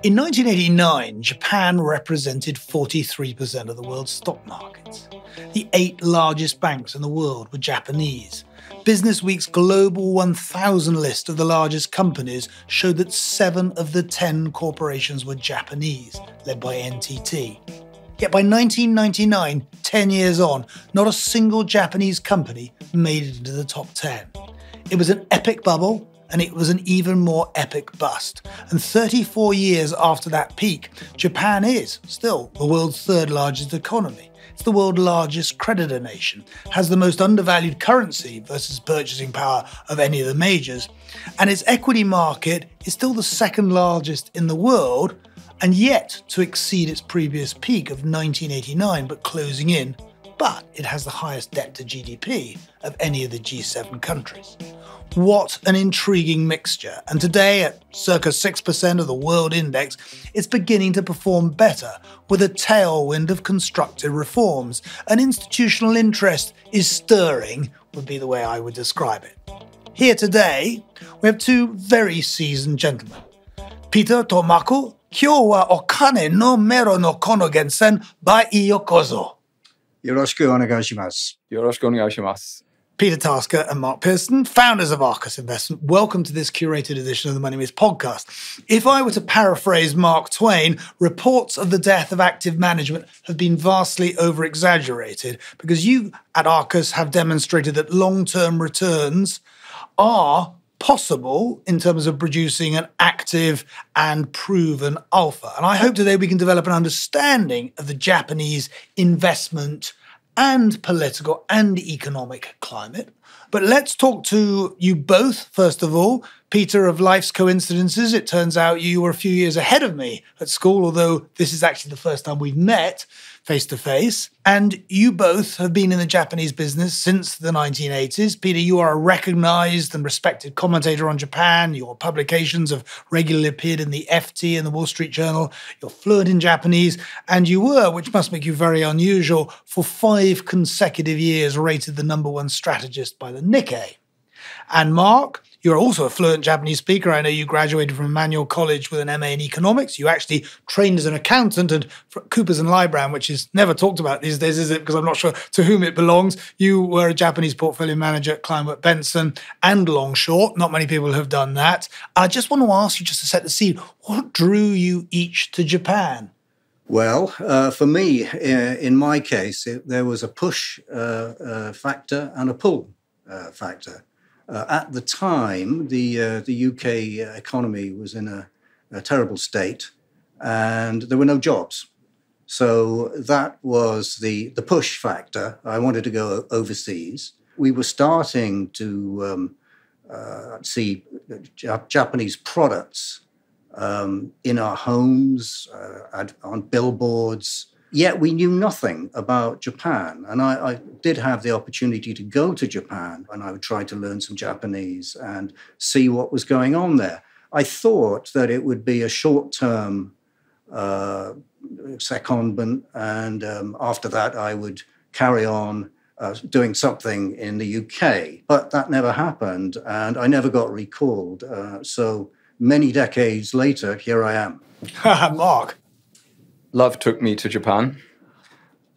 In 1989, Japan represented 43% of the world's stock markets. The 8 largest banks in the world were Japanese. Business Week's Global 1000 list of the largest companies showed that 7 of the 10 corporations were Japanese, led by NTT. Yet by 1999, 10 years on, not a single Japanese company made it into the top 10. It was an epic bubble, and it was an even more epic bust. And 34 years after that peak, Japan is still the world's 3rd largest economy. It's the world's largest creditor nation, has the most undervalued currency versus purchasing power of any of the majors, and its equity market is still the 2nd largest in the world, and yet to exceed its previous peak of 1989, but closing in. But it has the highest debt to GDP of any of the G7 countries. What an intriguing mixture. And today, at circa 6% of the world index, it's beginning to perform better with a tailwind of constructive reforms. An institutional interest is stirring, would be the way I would describe it. Here today, we have 2 very seasoned gentlemen. Peter Tomaku, Kyou wa okane no mero no kono gensen bai yokozo. よろしくお願いします。よろしくお願いします。 Peter Tasker and Mark Pearson, founders of Arcus Investment, welcome to this curated edition of the Money Moves podcast. If I were to paraphrase Mark Twain, reports of the death of active management have been vastly over-exaggerated because you at Arcus have demonstrated that long-term returns are possible in terms of producing an active and proven alpha. And I hope today we can develop an understanding of the Japanese investment and political and economic climate. But let's talk to you both, first of all. Peter, of life's coincidences, it turns out you were a few years ahead of me at school, although this is actually the first time we've met face-to-face. And you both have been in the Japanese business since the 1980s. Peter, you are a recognized and respected commentator on Japan. Your publications have regularly appeared in the FT and the Wall Street Journal. You're fluent in Japanese. And you were, which must make you very unusual, for 5 consecutive years rated the #1 strategist by the Nikkei. And Mark, you're also a fluent Japanese speaker. I know you graduated from Emmanuel College with an MA in economics. You actually trained as an accountant at Coopers and Lybrand, which is never talked about these days, is it? Because I'm not sure to whom it belongs. You were a Japanese portfolio manager at Kleinwort Benson and Long Short. Not many people have done that. I just want to ask you, just to set the scene, what drew you each to Japan? Well, for me, in my case, there was a push factor and a pull factor. At the time, the UK economy was in a terrible state and there were no jobs. So that was the push factor. I wanted to go overseas. We were starting to see Japanese products in our homes, on billboards. Yet we knew nothing about Japan. And I did have the opportunity to go to Japan, and I would try to learn some Japanese and see what was going on there. I thought that it would be a short-term secondment, and after that I would carry on doing something in the UK. But that never happened, and I never got recalled. So many decades later, here I am. Mark. Love took me to Japan.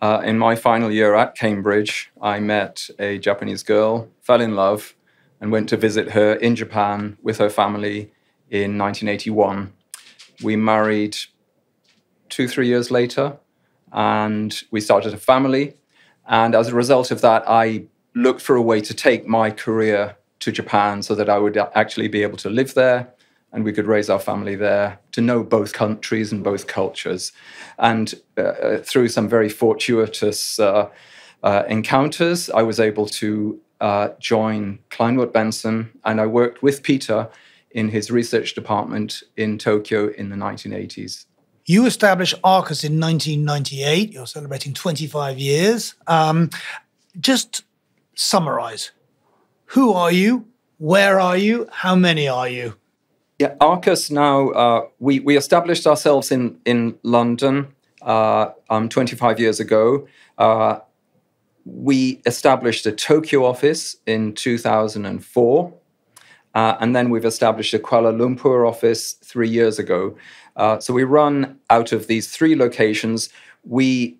In my final year at Cambridge, I met a Japanese girl, fell in love, and went to visit her in Japan with her family in 1981. We married 2-3 years later, and we started a family. And as a result of that, I looked for a way to take my career to Japan so that I would actually be able to live there, and we could raise our family there, to know both countries and both cultures. And through some very fortuitous encounters, I was able to join Kleinwort Benson, and I worked with Peter in his research department in Tokyo in the 1980s. You established Arcus in 1998. You're celebrating 25 years. Just summarize. Who are you? Where are you? How many are you? Yeah, Arcus now, we established ourselves in London 25 years ago. We established a Tokyo office in 2004. And then we've established a Kuala Lumpur office 3 years ago. So we run out of these 3 locations. We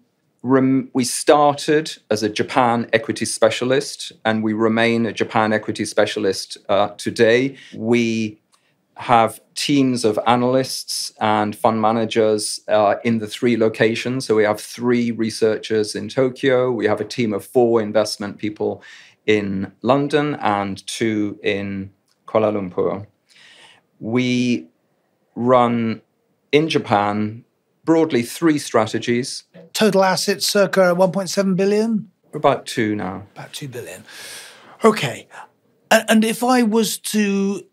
started as a Japan equity specialist, and we remain a Japan equity specialist today. We have teams of analysts and fund managers in the 3 locations. So we have 3 researchers in Tokyo. We have a team of 4 investment people in London and 2 in Kuala Lumpur. We run in Japan broadly 3 strategies. Total assets circa 1.7 billion? About 2 now. About 2 billion. Okay. And if I was to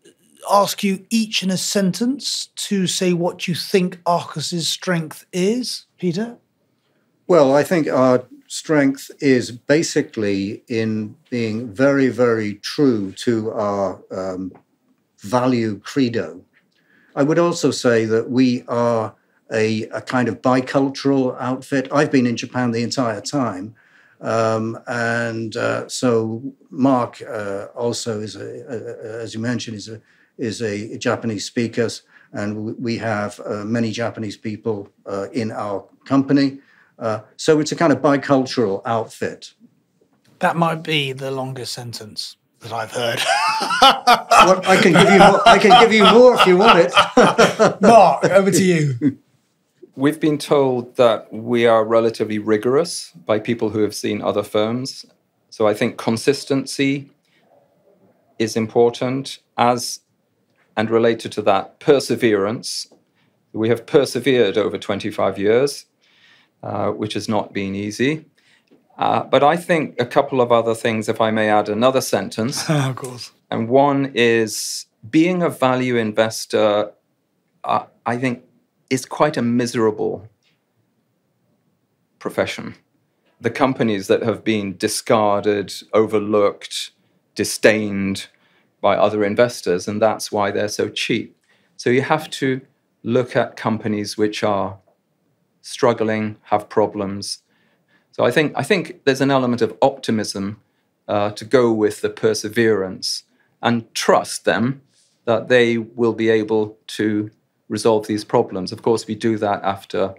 ask you each in a sentence to say what you think Arcus's strength is, Peter? Well, I think our strength is basically in being very, very true to our value credo. I would also say that we are a kind of bicultural outfit. I've been in Japan the entire time. So Mark also is, as you mentioned, is a Japanese speaker, and we have many Japanese people in our company. So it's a kind of bicultural outfit. That might be the longest sentence that I've heard. Well, I can give you more. I can give you more if you want it. Mark, over to you. We've been told that we are relatively rigorous by people who have seen other firms. So I think consistency is important, and related to that, perseverance. We have persevered over 25 years, which has not been easy. But I think a couple of other things, if I may add another sentence. Of course. And one is being a value investor, I think, is quite a miserable profession. The companies that have been discarded, overlooked, disdained by other investors, and that's why they're so cheap. So you have to look at companies which are struggling, have problems. So I think there's an element of optimism to go with the perseverance and trust them that they will be able to resolve these problems. Of course, we do that after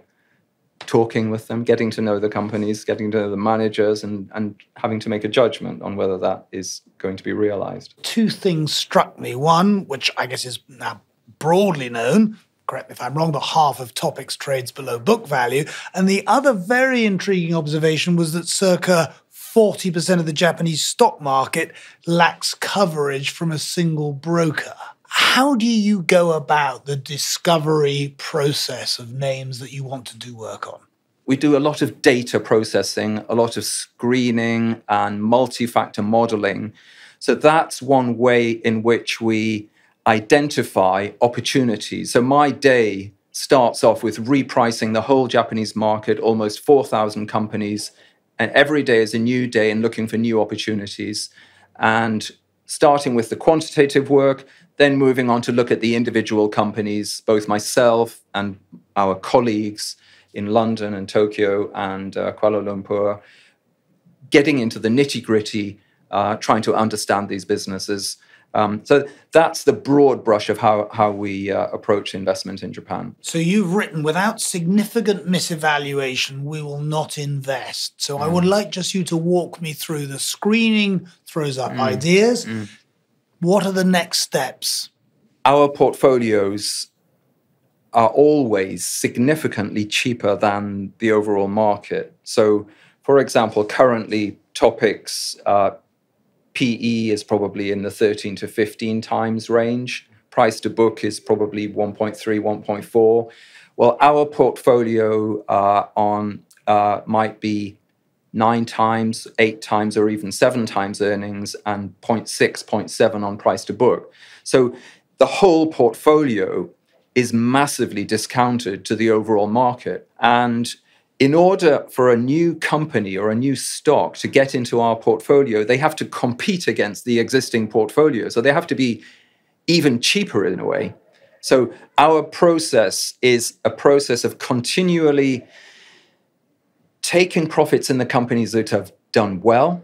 talking with them, getting to know the companies, getting to know the managers, and having to make a judgment on whether that is going to be realized. 2 things struck me. One, which I guess is now broadly known, correct me if I'm wrong, but half of Topics trades below book value. And the other very intriguing observation was that circa 40% of the Japanese stock market lacks coverage from a single broker. How do you go about the discovery process of names that you want to do work on? We do a lot of data processing, a lot of screening and multi-factor modeling. So that's one way in which we identify opportunities. So my day starts off with repricing the whole Japanese market, almost 4,000 companies, and every day is a new day and looking for new opportunities. And starting with the quantitative work, then moving on to look at the individual companies, both myself and our colleagues in London and Tokyo and Kuala Lumpur, getting into the nitty-gritty, trying to understand these businesses. So that's the broad brush of how we approach investment in Japan. So you've written, without significant misevaluation, we will not invest. So I would like just you to walk me through the screening, throws up ideas. What are the next steps? Our portfolios are always significantly cheaper than the overall market. So, for example, currently Topics PE is probably in the 13 to 15 times range. Price to book is probably 1.3, 1.4. Well, our portfolio might be 9 times, 8 times, or even 7 times earnings, and 0.6, 0.7 on price to book. So the whole portfolio is massively discounted to the overall market. And in order for a new company or a new stock to get into our portfolio, they have to compete against the existing portfolio. So they have to be even cheaper in a way. So our process is a process of continually taking profits in the companies that have done well,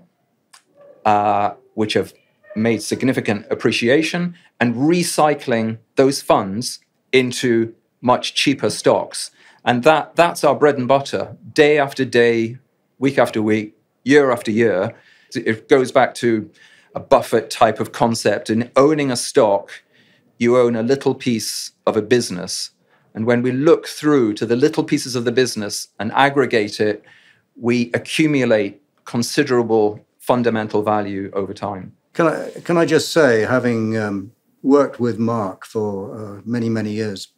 which have made significant appreciation and recycling those funds into much cheaper stocks. And that's our bread and butter, day after day, week after week, year after year. It goes back to a Buffett type of concept. In owning a stock, you own a little piece of a business. And when we look through to the little pieces of the business and aggregate it, we accumulate considerable fundamental value over time. Can I just say, having worked with Mark for many, many years,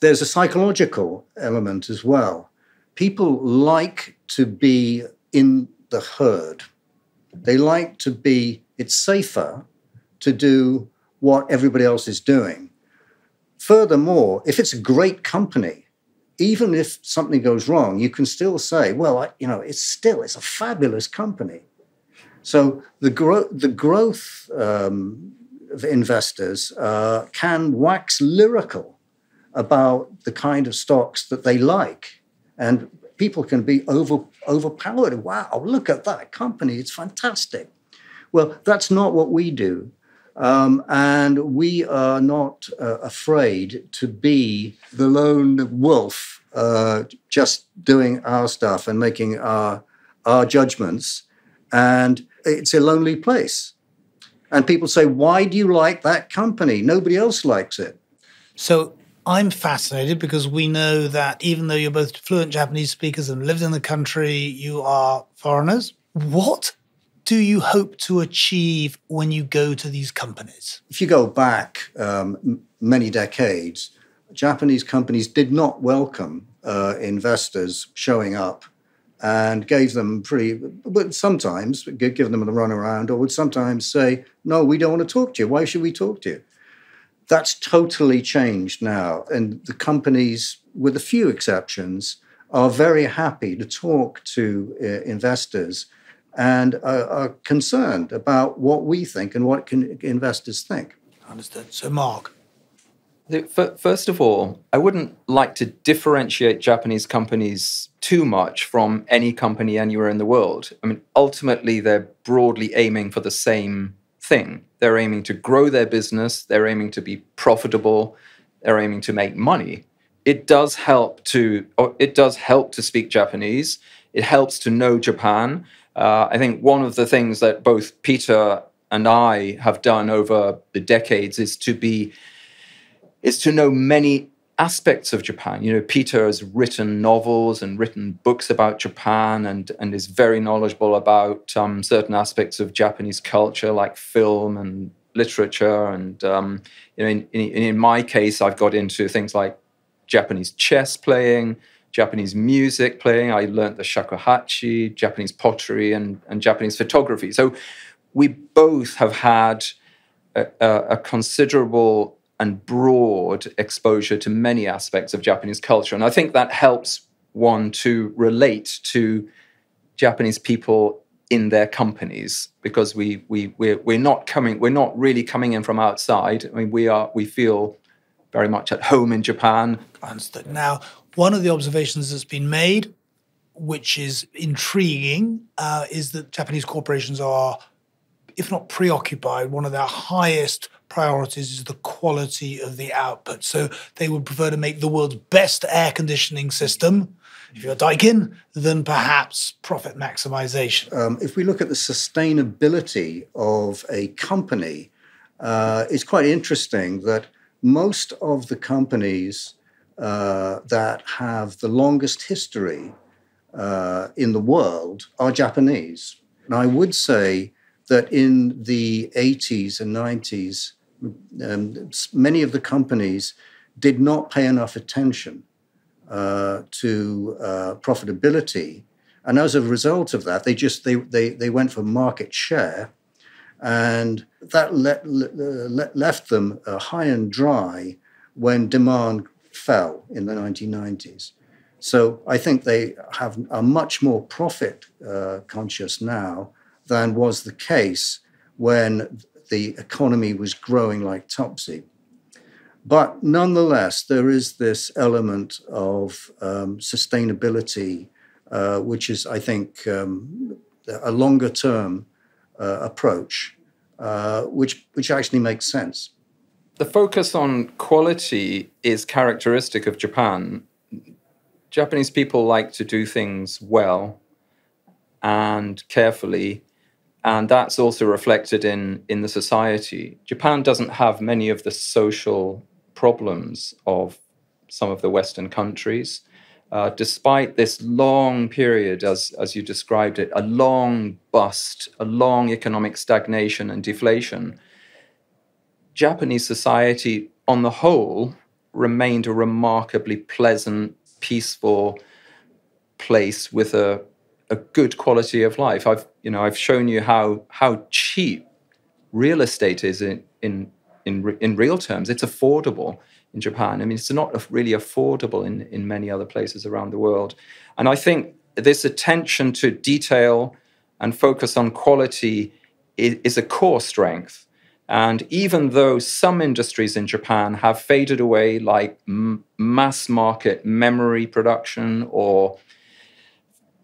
there's a psychological element as well. People like to be in the herd. They like to be, it's safer to do what everybody else is doing. Furthermore, if it's a great company, even if something goes wrong, you can still say, well, it's a fabulous company. So the growth of investors can wax lyrical about the kind of stocks that they like. And people can be overpowered. Wow, look at that company. It's fantastic. Well, that's not what we do. And we are not afraid to be the lone wolf, just doing our stuff and making our judgments. And it's a lonely place. And people say, why do you like that company? Nobody else likes it. So I'm fascinated because we know that even though you're both fluent Japanese speakers and lived in the country, you are foreigners. What do you hope to achieve when you go to these companies? If you go back many decades, Japanese companies did not welcome investors showing up and gave them would sometimes give them the runaround, or would sometimes say, no, we don't want to talk to you. Why should we talk to you? That's totally changed now. And the companies, with a few exceptions, are very happy to talk to investors and are concerned about what we think and what investors think. Understood. So, Mark. First of all, I wouldn't like to differentiate Japanese companies too much from any company anywhere in the world. I mean, ultimately, they're broadly aiming for the same thing. They're aiming to grow their business. They're aiming to be profitable. They're aiming to make money. It does help to speak Japanese. It helps to know Japan. I think one of the things that both Peter and I have done over the decades is to know many aspects of Japan. You know, Peter has written novels and written books about Japan and is very knowledgeable about certain aspects of Japanese culture, like film and literature. And in my case, I've got into things like Japanese chess playing, Japanese music playing. I learned the shakuhachi, Japanese pottery, and Japanese photography. So we both have had a considerable and broad exposure to many aspects of Japanese culture. And I think that helps one to relate to Japanese people in their companies, because we're not really coming in from outside. I mean, we feel very much at home in Japan. Understood. Now, one of the observations that's been made, which is intriguing, is that Japanese corporations are, if not preoccupied, one of their highest priorities is the quality of the output. So they would prefer to make the world's best air conditioning system, if you're Daikin, than perhaps profit maximization. If we look at the sustainability of a company, it's quite interesting that most of the companies that have the longest history in the world are Japanese. And I would say that in the 80s and 90s, many of the companies did not pay enough attention to profitability. And as a result of that, they went for market share, and that left them high and dry when demand fell in the 1990s. So I think they are much more profit conscious now than was the case when the economy was growing like topsy. But nonetheless, there is this element of sustainability, which is, I think, a longer term approach, which actually makes sense. The focus on quality is characteristic of Japan. Japanese people like to do things well and carefully, and that's also reflected in the society. Japan doesn't have many of the social problems of some of the Western countries. Despite this long period, as you described it, a long bust, a long economic stagnation and deflation, Japanese society on the whole remained a remarkably pleasant, peaceful place with a good quality of life. I've shown you how cheap real estate is in real terms. It's affordable in Japan. I mean, it's not really affordable in many other places around the world. And I think this attention to detail and focus on quality is a core strength. And even though some industries in Japan have faded away, like mass market memory production or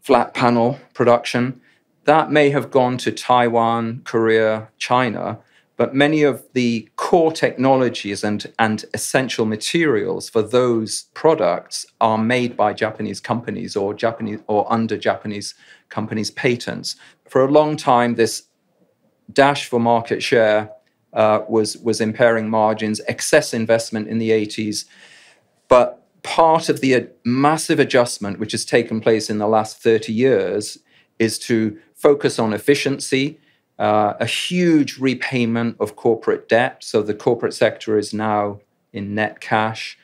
flat panel production, that may have gone to Taiwan, Korea, China, but many of the core technologies and essential materials for those products are made by Japanese companies or under Japanese companies' patents. For a long time, this dash for market share was impairing margins, excess investment in the 80s. But part of the massive adjustment which has taken place in the last 30 years is to focus on efficiency, a huge repayment of corporate debt. So the corporate sector is now in net cash,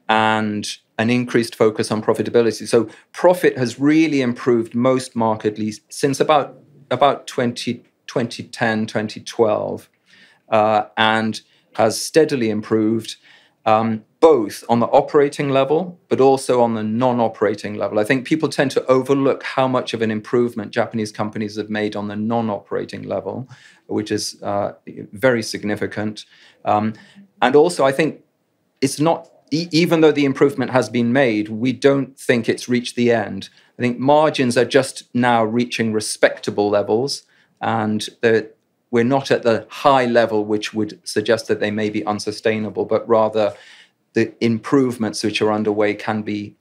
and an increased focus on profitability. So profit has really improved most markedly since about 2010, 2012. And has steadily improved both on the operating level, but also on the non-operating level. I think people tend to overlook how much of an improvement Japanese companies have made on the non-operating level, which is very significant. And also, I think it's not, even though the improvement has been made, we don't think it's reached the end. I think margins are just now reaching respectable levels, and we're not at the high level which would suggest that they may be unsustainable, but rather the improvements which are underway can be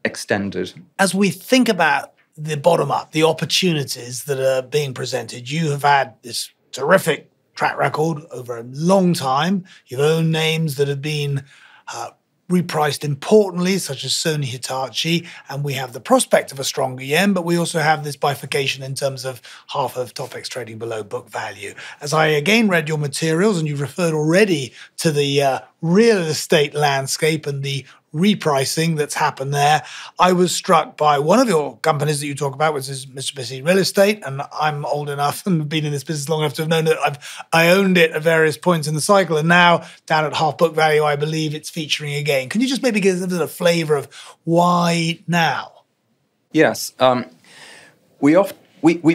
extended. As we think about the bottom up, the opportunities that are being presented, you have had this terrific track record over a long time. You've owned names that have been repriced importantly, such as Sony Hitachi, and we have the prospect of a stronger yen, but we also have this bifurcation in terms of half of Topix trading below book value. As I again read your materials, and you've referred already to the real estate landscape and the repricing that's happened there, I was struck by one of your companies that you talk about, which is Mitsubishi Real Estate, and I'm old enough and been in this business long enough to have known that I owned it at various points in the cycle, and now down at half book value, I believe it's featuring again. Can you just maybe give us a flavour of why now? Yes, we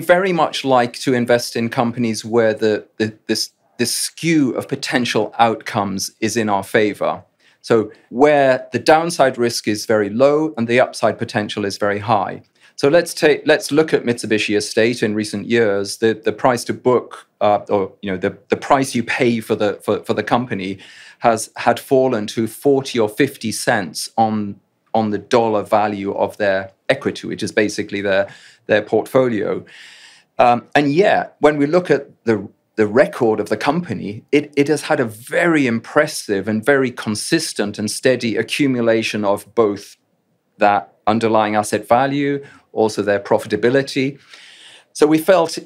very much like to invest in companies where this skew of potential outcomes is in our favour. So where the downside risk is very low and the upside potential is very high. So let's look at Mitsubishi Estate in recent years. The price to book, the price you pay for the company had fallen to 40 or 50 cents on the dollar value of their equity, which is basically their portfolio. And yet, when we look at the record of the company, it has had a very impressive and very consistent and steady accumulation of both that underlying asset value, also their profitability. So we felt,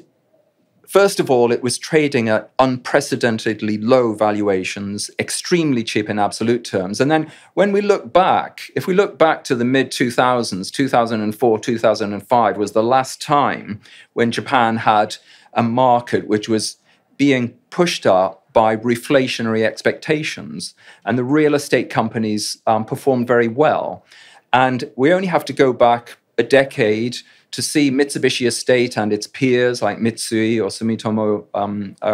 first of all, it was trading at unprecedentedly low valuations, extremely cheap in absolute terms. And then when we look back, if we look back to the mid-2000s, 2004, 2005 was the last time when Japan had a market which was being pushed up by reflationary expectations, and the real estate companies performed very well. And we only have to go back a decade to see Mitsubishi Estate and its peers like Mitsui or Sumitomo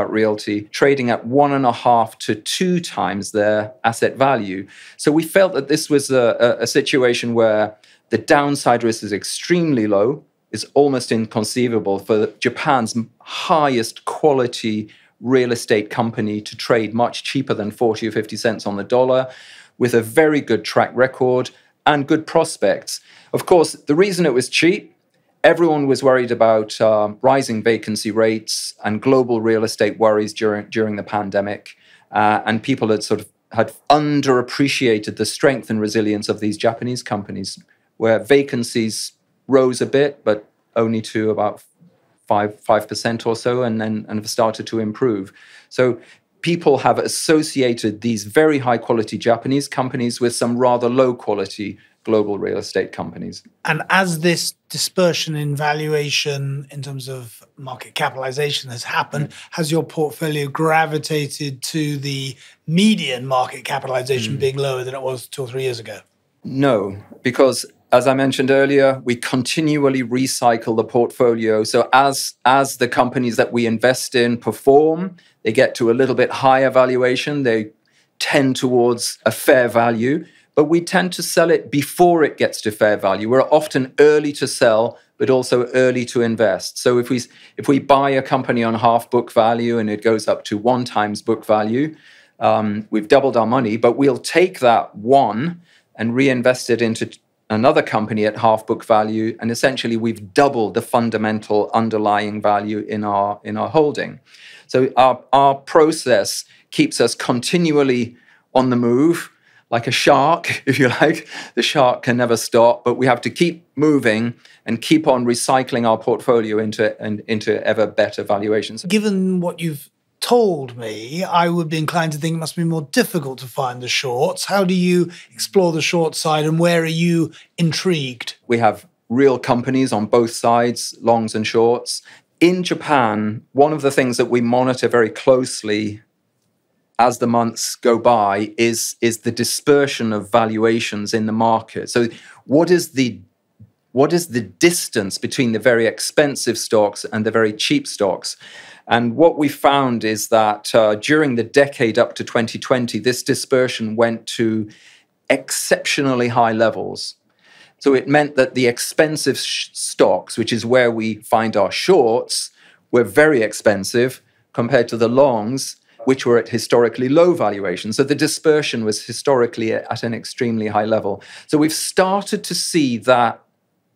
Realty trading at 1.5 to 2 times their asset value. So we felt that this was a situation where the downside risk is extremely low, is almost inconceivable for Japan's highest quality real estate company to trade much cheaper than 40 or 50 cents on the dollar, with a very good track record and good prospects. Of course, the reason it was cheap, everyone was worried about rising vacancy rates and global real estate worries during the pandemic. And people had underappreciated the strength and resilience of these Japanese companies, where vacancies rose a bit, but only to about 5% or so, and have started to improve. So people have associated these very high quality Japanese companies with some rather low quality global real estate companies. And as this dispersion in valuation in terms of market capitalization has happened, has your portfolio gravitated to the median market capitalization being lower than it was 2 or 3 years ago? No, because as I mentioned earlier, we continually recycle the portfolio. So as the companies that we invest in perform, they get to a little bit higher valuation. They tend towards a fair value, but we tend to sell it before it gets to fair value. We're often early to sell, but also early to invest. So if we buy a company on half book value and it goes up to 1 times book value, we've doubled our money, but we'll take that 1 and reinvest it into another company at half book value, and essentially we've doubled the fundamental underlying value in our holding. So our process keeps us continually on the move, like a shark, if you like. The shark can never stop, but we have to keep moving and keep on recycling our portfolio into ever better valuations. Given what you've told me, I would be inclined to think it must be more difficult to find the shorts. How do you explore the short side, and where are you intrigued? We have real companies on both sides, longs and shorts. In Japan, one of the things that we monitor very closely as the months go by is the dispersion of valuations in the market. So what is the distance between the very expensive stocks and the very cheap stocks? And what we found is that during the decade up to 2020, this dispersion went to exceptionally high levels. So it meant that the expensive stocks, which is where we find our shorts, were very expensive compared to the longs, which were at historically low valuation. So the dispersion was historically at an extremely high level. So we've started to see that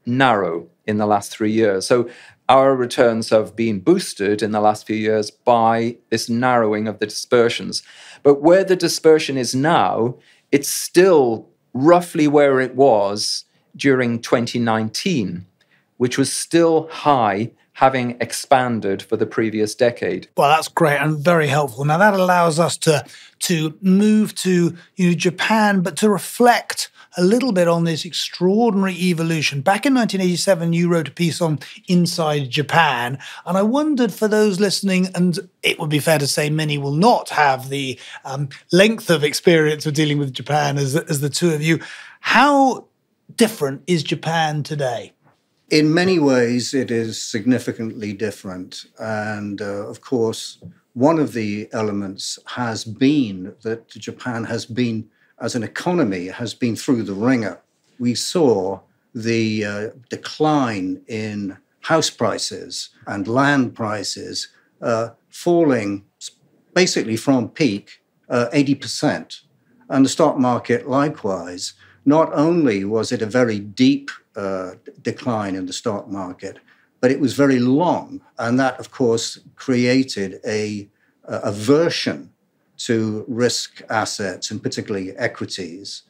narrow in the last 3 years. So our returns have been boosted in the last few years by this narrowing of the dispersions. But where the dispersion is now, it's still roughly where it was during 2019, which was still high, having expanded for the previous decade. Well, that's great and very helpful. Now, that allows us to move to Japan, but to reflect a little bit on this extraordinary evolution. Back in 1987, you wrote a piece on Inside Japan, and I wondered, for those listening, and it would be fair to say many will not have the length of experience of dealing with Japan as the two of you, how different is Japan today? In many ways, it is significantly different. And of course, one of the elements has been that Japan has been, as an economy, has been through the ringer. We saw the decline in house prices and land prices falling basically from peak 80%. And the stock market likewise. Not only was it a very deep decline in the stock market, but it was very long. And that, of course, created a aversion to risk assets, and particularly equities.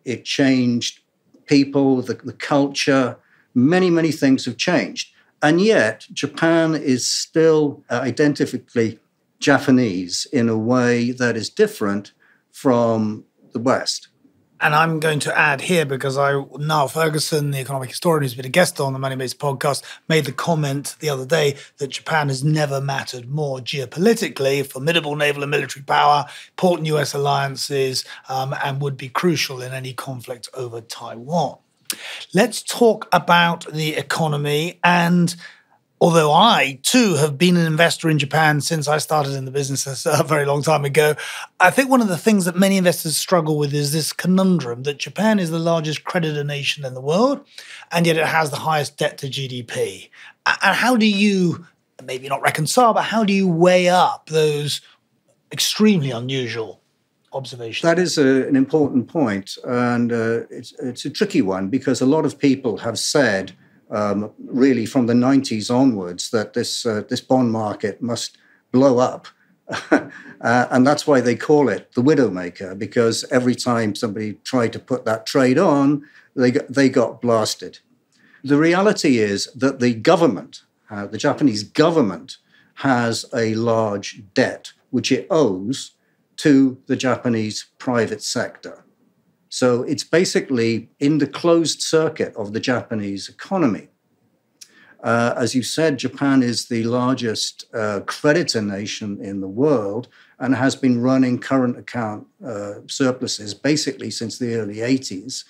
It changed people, the culture. Many things have changed. And yet, Japan is still identically Japanese in a way that is different from the West. And I'm going to add here, because Niall Ferguson, the economic historian who's been a guest on the Moneymates podcast, made the comment the other day that Japan has never mattered more geopolitically, formidable naval and military power, important US alliances, and would be crucial in any conflict over Taiwan. Let's talk about the economy. And Although I, too, have been an investor in Japan since I started in the business a very long time ago, I think one of the things that many investors struggle with is this conundrum that Japan is the largest creditor nation in the world, and yet it has the highest debt to GDP. And how do you, maybe not reconcile, but how do you weigh up those extremely unusual observations? That is an important point, and it's a tricky one because a lot of people have said, really from the 90s onwards, that this bond market must blow up. And that's why they call it the Widowmaker, because every time somebody tried to put that trade on, they got blasted. The reality is that the government, the Japanese government, has a large debt which it owes to the Japanese private sector. So it's basically in the closed circuit of the Japanese economy. As you said, Japan is the largest creditor nation in the world and has been running current account surpluses basically since the early 80s.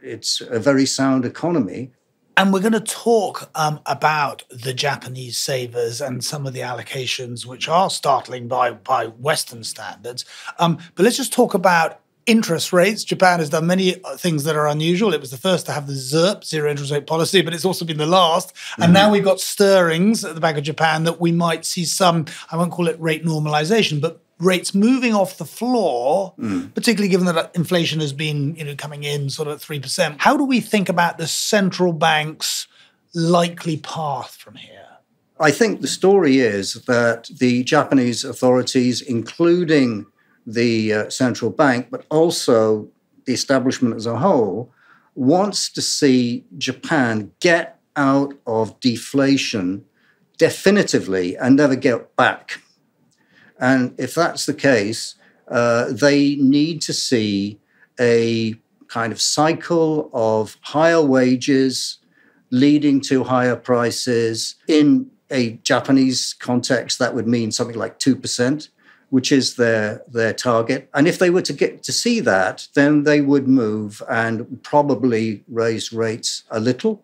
It's a very sound economy. And we're going to talk about the Japanese savers and some of the allocations, which are startling by Western standards. But let's just talk about interest rates. Japan has done many things that are unusual. It was the first to have the ZIRP, zero interest rate policy, but it's also been the last. And now we've got stirrings at the Bank of Japan that we might see some, I won't call it rate normalization, but rates moving off the floor, particularly given that inflation has been coming in sort of at 3%. How do we think about the central bank's likely path from here? I think the story is that the Japanese authorities, including the central bank, but also the establishment as a whole, wants to see Japan get out of deflation definitively and never get back. And if that's the case, they need to see a kind of cycle of higher wages leading to higher prices. In a Japanese context, that would mean something like 2%. Which is their target. And if they were to get to see that, then they would move and probably raise rates a little.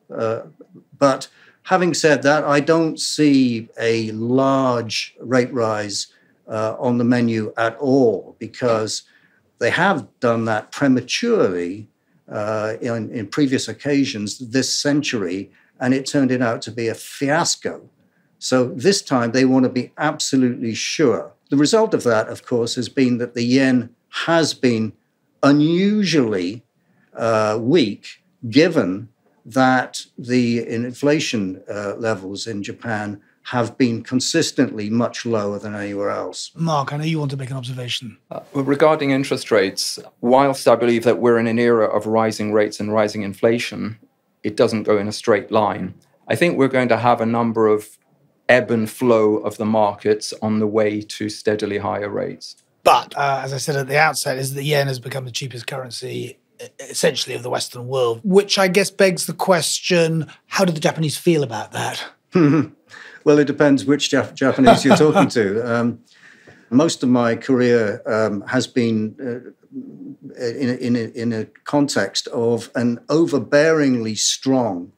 But having said that, I don't see a large rate rise on the menu at all, because they have done that prematurely in previous occasions this century, and it turned out to be a fiasco. So this time they want to be absolutely sure. The result of that, of course, has been that the yen has been unusually weak, given that the inflation levels in Japan have been consistently much lower than anywhere else. Mark, I know you want to make an observation. Regarding interest rates, whilst I believe that we're in an era of rising rates and rising inflation, it doesn't go in a straight line. I think we're going to have a number of ebb and flow of the markets on the way to steadily higher rates. But, as I said at the outset, is the yen has become the cheapest currency, essentially, of the Western world, which I guess begs the question, how do the Japanese feel about that? Well, it depends which Japanese you're talking to. Most of my career has been in a context of an overbearingly strong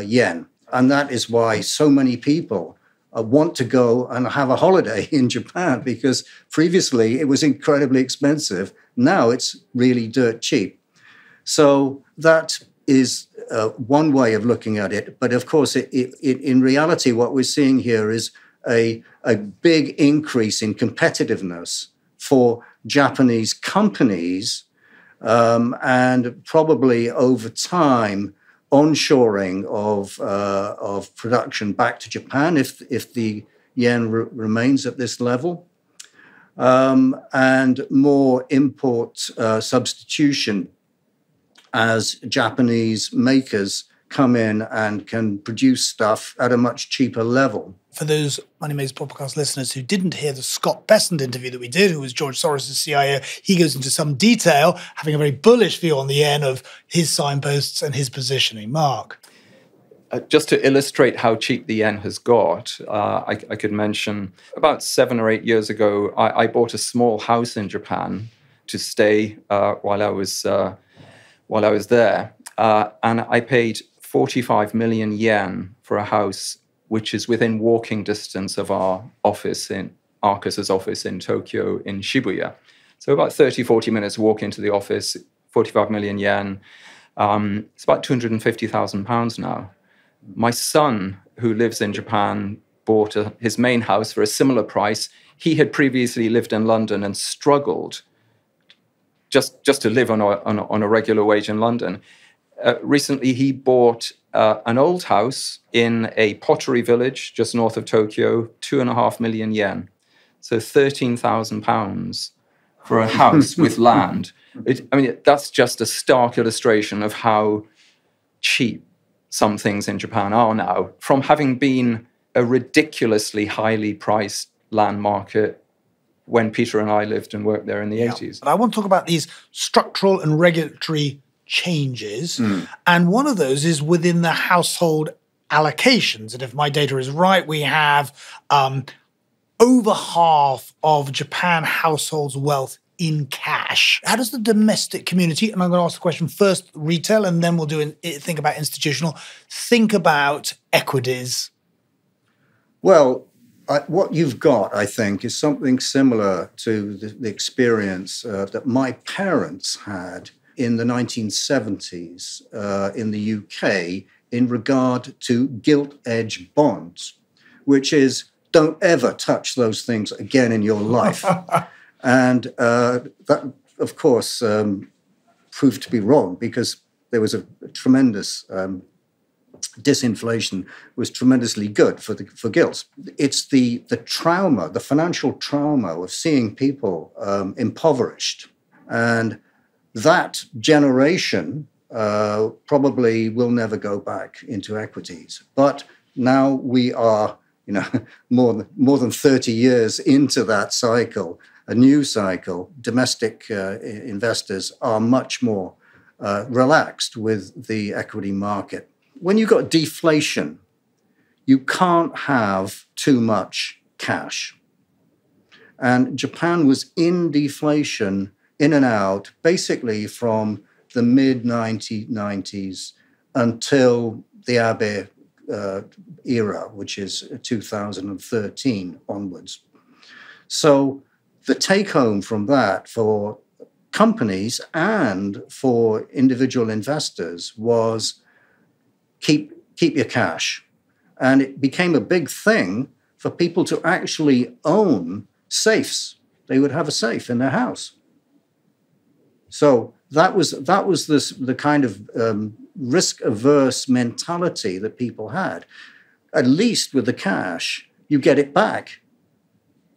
yen. And that is why so many people want to go and have a holiday in Japan, because previously it was incredibly expensive. Now it's really dirt cheap. So that is one way of looking at it. But of course, in reality, what we're seeing here is a big increase in competitiveness for Japanese companies, and probably over time, onshoring of production back to Japan if the yen remains at this level, and more import substitution as Japanese makers come in and can produce stuff at a much cheaper level. For those Money Maze podcast listeners who didn't hear the Scott Bessent interview that we did, who was George Soros' CIO, he goes into some detail, having a very bullish view on the yen of his signposts and his positioning. Mark? Just to illustrate how cheap the yen has got, I could mention about 7 or 8 years ago, I bought a small house in Japan to stay while I was there. And I paid 45 million yen for a house which is within walking distance of our office in Arcus's office in Tokyo in Shibuya. So about 30, 40 minutes walk into the office, 45 million yen. It's about £250,000 now. My son, who lives in Japan, bought his main house for a similar price. He had previously lived in London and struggled just to live on a regular wage in London. Recently, he bought an old house in a pottery village just north of Tokyo, 2.5 million yen. So £13,000 for a house with land. That's just a stark illustration of how cheap some things in Japan are now, from having been a ridiculously highly priced land market when Peter and I lived and worked there in the 80s. But I want to talk about these structural and regulatory changes. And one of those is within the household allocations. And if my data is right, we have over half of Japan households' wealth in cash. How does the domestic community, and I'm going to ask the question first, retail, and then we'll think about institutional, think about equities? Well, what you've got, I think, is something similar to the experience that my parents had in the 1970s in the UK in regard to gilt-edged bonds, which is don't ever touch those things again in your life. And that, of course, proved to be wrong because there was a tremendous disinflation was tremendously good for gilts. It's the trauma, the financial trauma of seeing people impoverished. And that generation probably will never go back into equities. But now we are, more than 30 years into that cycle, a new cycle. Domestic investors are much more relaxed with the equity market. When you've got deflation, you can't have too much cash. And Japan was in deflation, in and out, basically from the mid-1990s until the Abe era, which is 2013 onwards. So the take-home from that for companies and for individual investors was keep your cash. And it became a big thing for people to actually own safes. They would have a safe in their house. So that was the kind of risk-averse mentality that people had. At least with the cash, you get it back.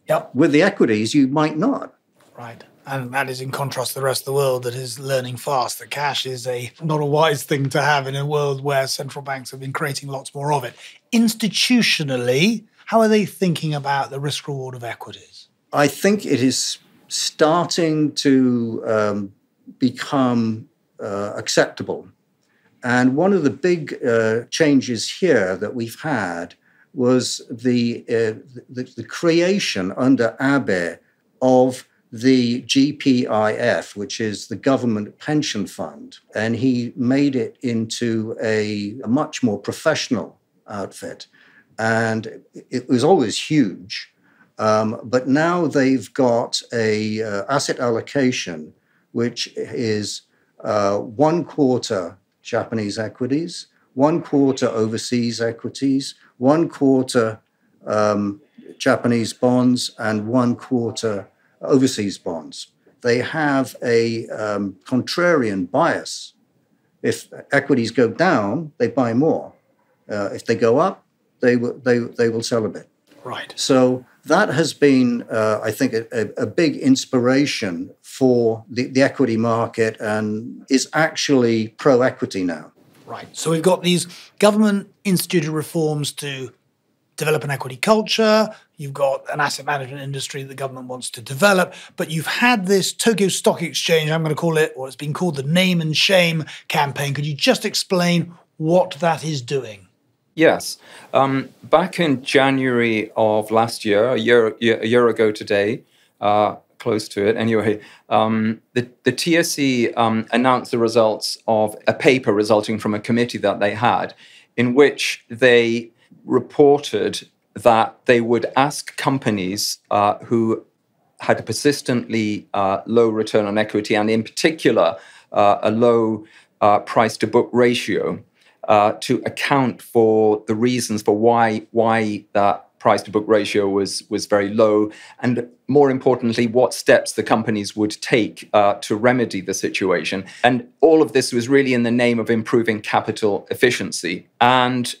Yep. With the equities, you might not. Right. And that is in contrast to the rest of the world that is learning fast that cash is not a wise thing to have in a world where central banks have been creating lots more of it. Institutionally, how are they thinking about the risk-reward of equities? I think it is starting to become acceptable. And one of the big changes here that we've had was the creation under Abe of the GPIF, which is the government pension fund. And he made it into a much more professional outfit. And it was always huge. But now they've got a asset allocation, which is 1/4 Japanese equities, 1/4 overseas equities, 1/4 Japanese bonds, and 1/4 overseas bonds. They have a contrarian bias. If equities go down, they buy more. If they go up, they will sell a bit. Right. So that has been, I think, a big inspiration for the equity market and is actually pro-equity now. Right. So we've got these government-instituted reforms to develop an equity culture. You've got an asset management industry the government wants to develop. But you've had this Tokyo Stock Exchange, I'm going to call it, or it's been called the Name and Shame campaign. Could you just explain what that is doing? Yes. Back in January of last year, a year ago today, close to it anyway, the TSE announced the results of a paper resulting from a committee that they had, in which they reported that they would ask companies who had a persistently low return on equity, and in particular, a low price-to-book ratio, to account for the reasons for why that price-to-book ratio was very low, and more importantly, what steps the companies would take to remedy the situation. And all of this was really in the name of improving capital efficiency. And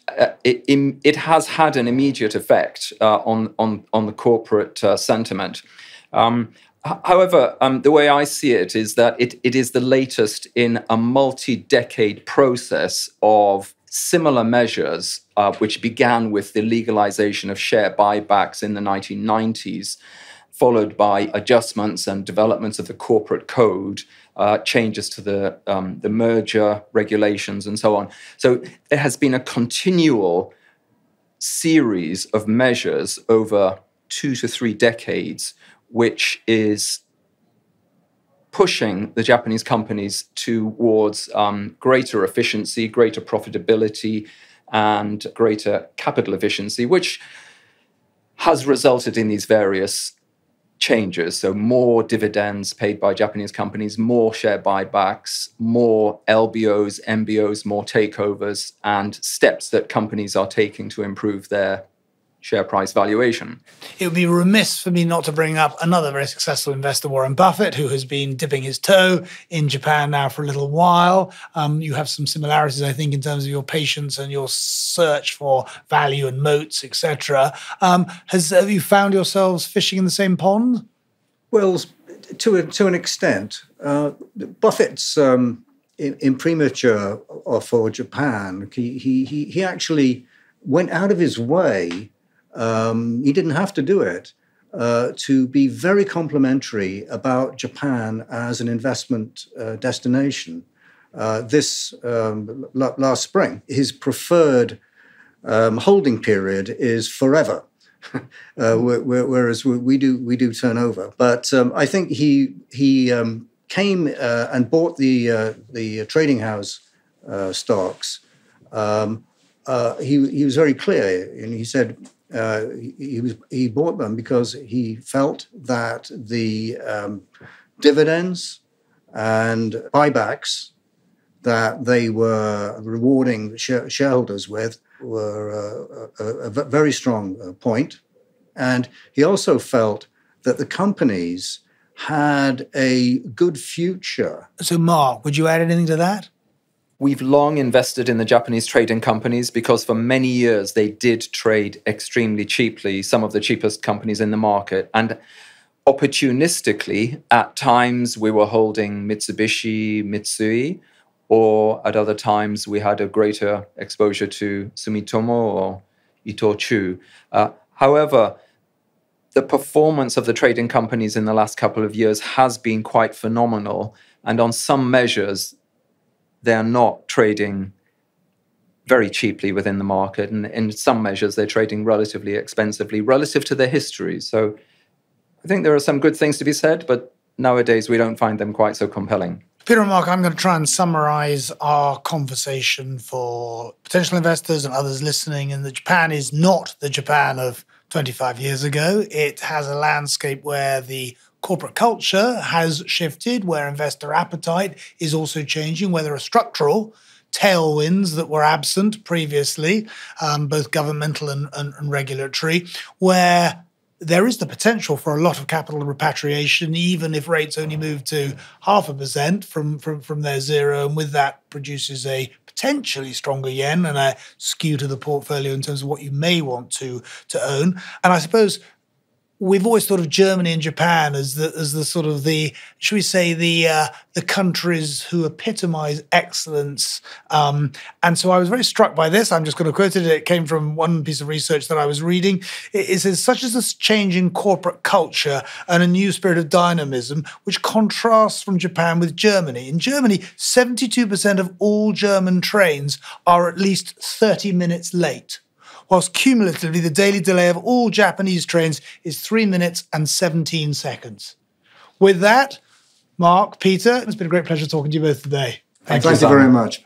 it has had an immediate effect on the corporate sentiment. However, the way I see it is that it is the latest in a multi-decade process of similar measures, which began with the legalization of share buybacks in the 1990s, followed by adjustments and developments of the corporate code, changes to the merger regulations, and so on. So there has been a continual series of measures over 2 to 3 decades, which is pushing the Japanese companies towards greater efficiency, greater profitability, and greater capital efficiency, which has resulted in these various changes. So more dividends paid by Japanese companies, more share buybacks, more LBOs, MBOs, more takeovers, and steps that companies are taking to improve their share price valuation. It would be remiss for me not to bring up another very successful investor, Warren Buffett, who has been dipping his toe in Japan now for a little while. You have some similarities, I think, in terms of your patience and your search for value and moats, etc. Have you found yourselves fishing in the same pond? Well, to an extent. Buffett's imprimatur for Japan, he actually went out of his way. He didn't have to do it, to be very complimentary about Japan as an investment destination. This last spring, his preferred holding period is forever, whereas we do turnover. But I think he came and bought the trading house stocks. He was very clear, and he said he bought them because he felt that the dividends and buybacks that they were rewarding shareholders with were a very strong point. And he also felt that the companies had a good future. So, Mark, would you add anything to that? We've long invested in the Japanese trading companies because for many years they did trade extremely cheaply, some of the cheapest companies in the market. And opportunistically, at times we were holding Mitsubishi, Mitsui, or at other times we had a greater exposure to Sumitomo or Itochu. However, the performance of the trading companies in the last couple of years has been quite phenomenal. And on some measures, they're not trading very cheaply within the market. And in some measures, they're trading relatively expensively relative to their history. So I think there are some good things to be said, but nowadays we don't find them quite so compelling. Peter and Mark, I'm going to try and summarize our conversation for potential investors and others listening. And that Japan is not the Japan of 25 years ago. It has a landscape where the corporate culture has shifted, where investor appetite is also changing, where there are structural tailwinds that were absent previously, both governmental and regulatory, where there is the potential for a lot of capital repatriation, even if rates only move to 0.5% from their zero, and with that produces a potentially stronger yen and a skew to the portfolio in terms of what you may want to own. And I suppose we've always thought of Germany and Japan as the sort of the, should we say, the countries who epitomize excellence. And so I was very struck by this. I'm just going to quote it. It came from one piece of research that I was reading. It says, such as this change in corporate culture and a new spirit of dynamism, which contrasts from Japan with Germany. In Germany, 72% of all German trains are at least 30 minutes late, whilst cumulatively the daily delay of all Japanese trains is 3 minutes and 17 seconds. With that, Mark, Peter, it's been a great pleasure talking to you both today. Thank you very much.